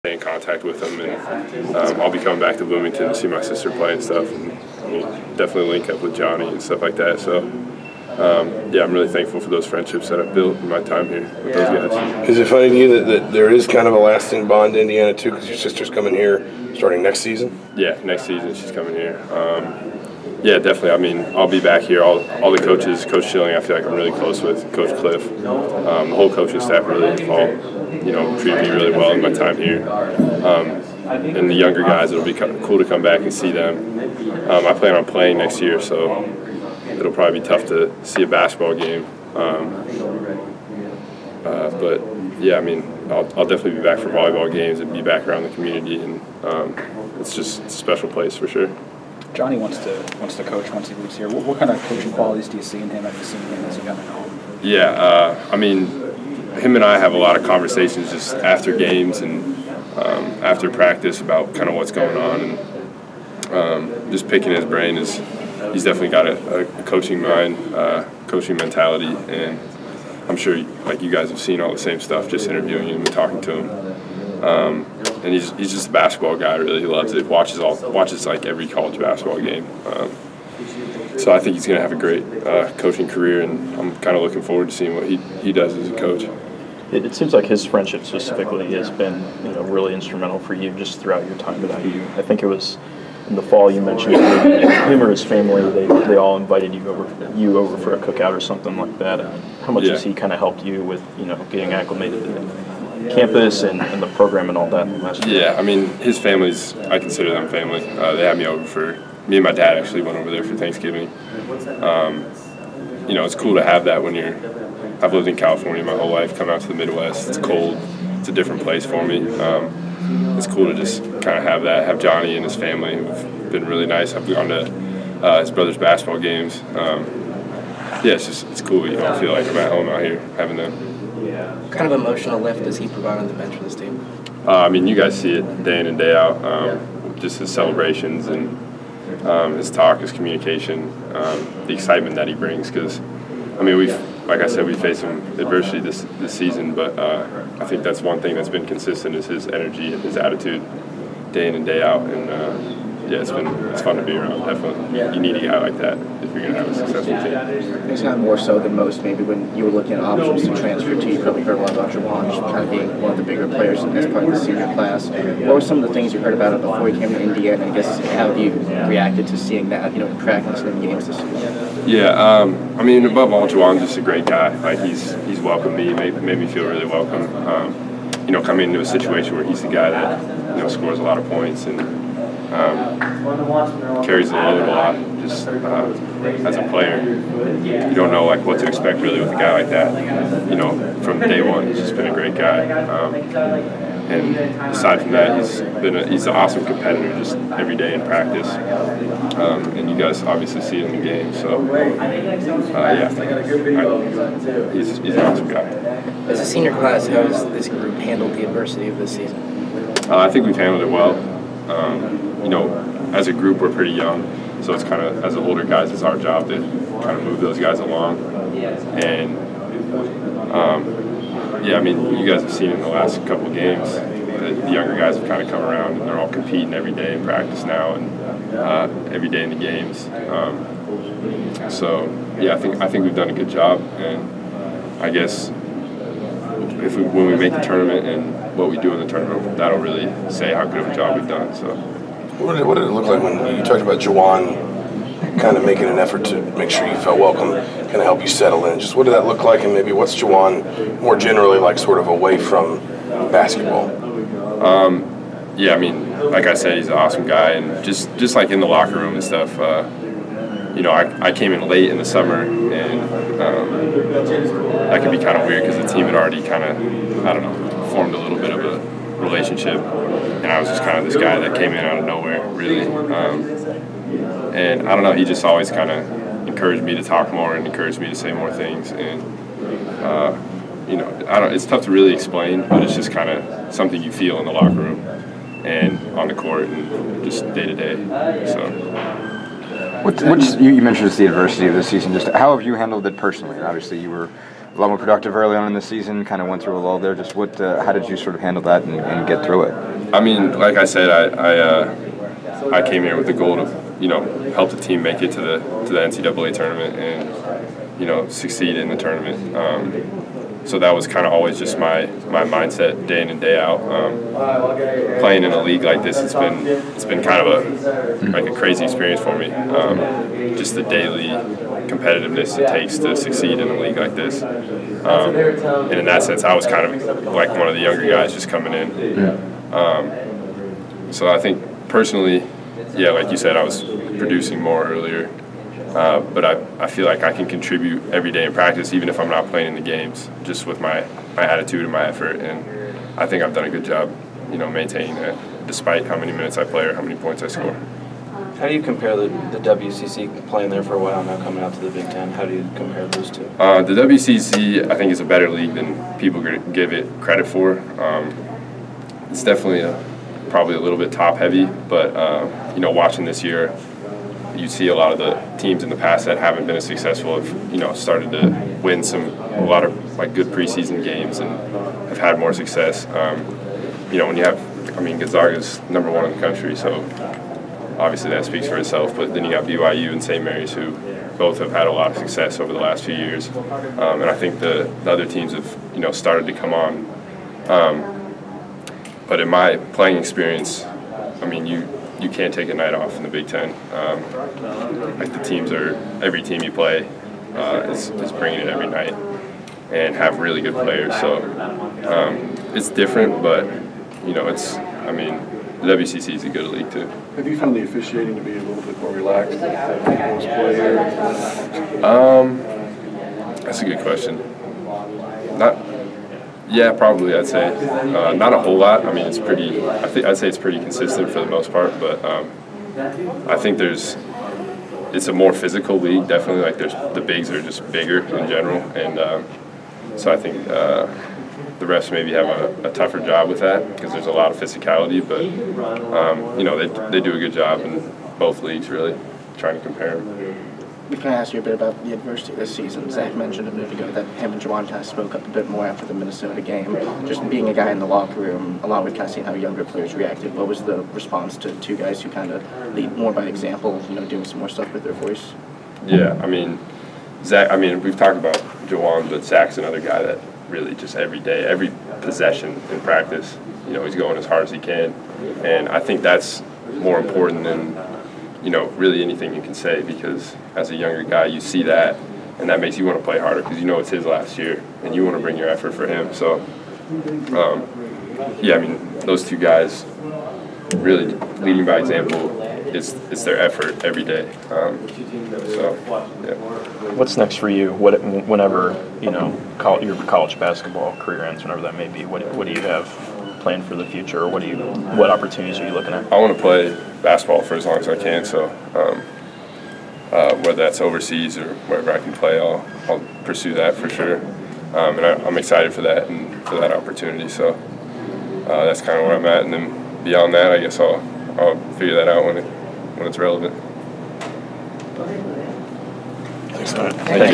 stay in contact with them, and I'll be coming back to Bloomington to see my sister play and stuff, and we'll definitely link up with Johnny and stuff like that. So, yeah, I'm really thankful for those friendships that I've built in my time here with those guys. Is it funny to you that there is kind of a lasting bond to Indiana, too, because your sister's coming here starting next season? Yeah, next season she's coming here. Yeah, definitely. I mean, I'll be back here. All the coaches, Coach Schilling, I feel like I'm really close with, Coach Cliff. The whole coaching staff really all, treated me really well in my time here. And the younger guys, it'll be cool to come back and see them. I plan on playing next year, so it'll probably be tough to see a basketball game. But yeah, I mean, I'll definitely be back for volleyball games and be back around the community, and it's a special place for sure. Johnny wants to coach once he leaves here. What kind of coaching qualities do you see in him? Have you seen him as you got to know him? Yeah, I mean, him and I have a lot of conversations just after games and after practice about kind of what's going on, and just picking his brain. He's definitely got a coaching mind, coaching mentality, and I'm sure like you guys have seen all the same stuff just interviewing him and talking to him. And he's just a basketball guy. Really, he loves it. Watches like every college basketball game. So I think he's going to have a great coaching career, and I'm kind of looking forward to seeing what he does as a coach. It seems like his friendship specifically has been really instrumental for you just throughout your time at IU. I think it was in the fall you mentioned him or his family. They all invited you over for a cookout or something like that. How much has he kind of helped you with getting acclimated to campus and the program and all that last year? Yeah, I mean, his family's, I consider them family. They had me over me and my dad actually went over there for Thanksgiving. It's cool to have that when I've lived in California my whole life, come out to the Midwest. It's cold. It's a different place for me. It's cool to just kind of have Johnny and his family who've been really nice. I've gone to his brother's basketball games. Yeah, it's cool. I feel like I'm at home out here having them. What kind of emotional lift does he provide on the bench for this team? I mean, you guys see it day in and day out. Just his celebrations and his talk, his communication, the excitement that he brings. Because, I mean, like I said, we faced some adversity this season, but I think that's one thing that's been consistent is his energy and his attitude day in and day out. And yeah, it's fun to be around. Definitely, you need a guy like that if you're going to have a successful team. It's not more so than most. Maybe when you were looking at options to transfer to, you probably heard a lot about Juwan kind of being one of the bigger players as part of the senior class. What were some of the things you heard about it before you came to Indiana? I guess how have you reacted to seeing that, in practice and in games this season? Yeah, I mean, above all, Juwan's just a great guy. Like he's welcomed me, made me feel really welcome. Coming into a situation where he's the guy that scores a lot of points and carries the load a lot. Just as a player, you don't know what to expect really with a guy like that. From day one, he's just been a great guy. And aside from that, he's an awesome competitor just every day in practice. And you guys obviously see it in the game. So yeah, he's an awesome guy. As a senior class, how has this group handled the adversity of this season? I think we've handled it well. As a group, we're pretty young, so it's kind of, as the older guys, it's our job to kind of move those guys along. And, yeah, I mean, you guys have seen in the last couple of games, the younger guys have kind of come around, and they're all competing every day in practice now and every day in the games. So, yeah, I think we've done a good job, and I guess when we make the tournament and what we do in the tournament, that'll really say how good of a job we've done. So, what did it look like when you talked about Juwan kind of making an effort to make sure you felt welcome, kind of help you settle in? Just what did that look like, and maybe what's Juwan more generally like, sort of away from basketball? Yeah, I mean, like I said, he's an awesome guy, and just like in the locker room and stuff. I came in late in the summer, and that could be kind of weird because the team had already kind of, formed a little bit of a relationship, and I was just kind of this guy that came in out of nowhere, really. And I don't know, he just always kind of encouraged me to talk more and encouraged me to say more things, and it's tough to really explain, but it's just kind of something you feel in the locker room and on the court and just day to day. So. You mentioned just the adversity of this season. Just how have you handled it personally? Obviously, you were a lot more productive early on in the season. Kind of went through a lull there. Just how did you sort of handle that and get through it? I mean, like I said, I came here with the goal to help the team make it to the NCAA tournament and succeed in the tournament. So that was kind of always just my mindset day in and day out. Playing in a league like this, it's been kind of a crazy experience for me. Just the daily competitiveness it takes to succeed in a league like this. And in that sense, I was kind of like one of the younger guys just coming in. So I think personally, yeah, like you said, I was producing more earlier. But I feel like I can contribute every day in practice, even if I'm not playing in the games, just with my attitude and my effort. And I think I've done a good job, maintaining that, despite how many minutes I play or how many points I score. How do you compare the WCC playing there for a while now coming out to the Big Ten? How do you compare those two? The WCC, I think, is a better league than people give it credit for. It's definitely probably a little bit top-heavy, but, watching this year, you see a lot of the teams in the past that haven't been as successful have, started to win a lot of good preseason games and have had more success. When you have, Gonzaga's #1 in the country, so obviously that speaks for itself. But then you got BYU and St. Mary's, who both have had a lot of success over the last few years, and I think the other teams have, started to come on. But in my playing experience, you can't take a night off in the Big Ten. Every team you play is bringing it every night and have really good players. So it's different, but the WCC is a good league too. Have you found the officiating to be a little bit more relaxed with those players? That's a good question. Yeah, probably. I'd say not a whole lot. I'd say it's pretty consistent for the most part. But I think it's a more physical league. Definitely, the bigs are just bigger in general, and so I think the refs maybe have a tougher job with that because there's a lot of physicality. But they do a good job in both leagues, really, trying to compare them. We can ask you a bit about the adversity this season. Zach mentioned a minute ago that him and Juwan kind of spoke up a bit more after the Minnesota game. Just being a guy in the locker room, along with kind of seeing how younger players reacted, what was the response to two guys who kind of lead more by example, doing some more stuff with their voice? Yeah, Zach, we've talked about Juwan, but Zach's another guy that really just every day, every possession in practice, he's going as hard as he can. And I think that's more important than really anything you can say, because as a younger guy, you see that, and that makes you want to play harder because it's his last year, and you want to bring your effort for him. So, those two guys really leading by example. It's their effort every day. What's next for you? Whenever your college basketball career ends, whenever that may be, what do you have planned for the future, or what opportunities are you looking at? I want to play basketball for as long as I can, so whether that's overseas or wherever I can play, I'll pursue that for sure. And I'm excited for that and for that opportunity. So that's kind of where I'm at, and then beyond that, I guess I'll figure that out when it's relevant. Thanks, man. Thank you.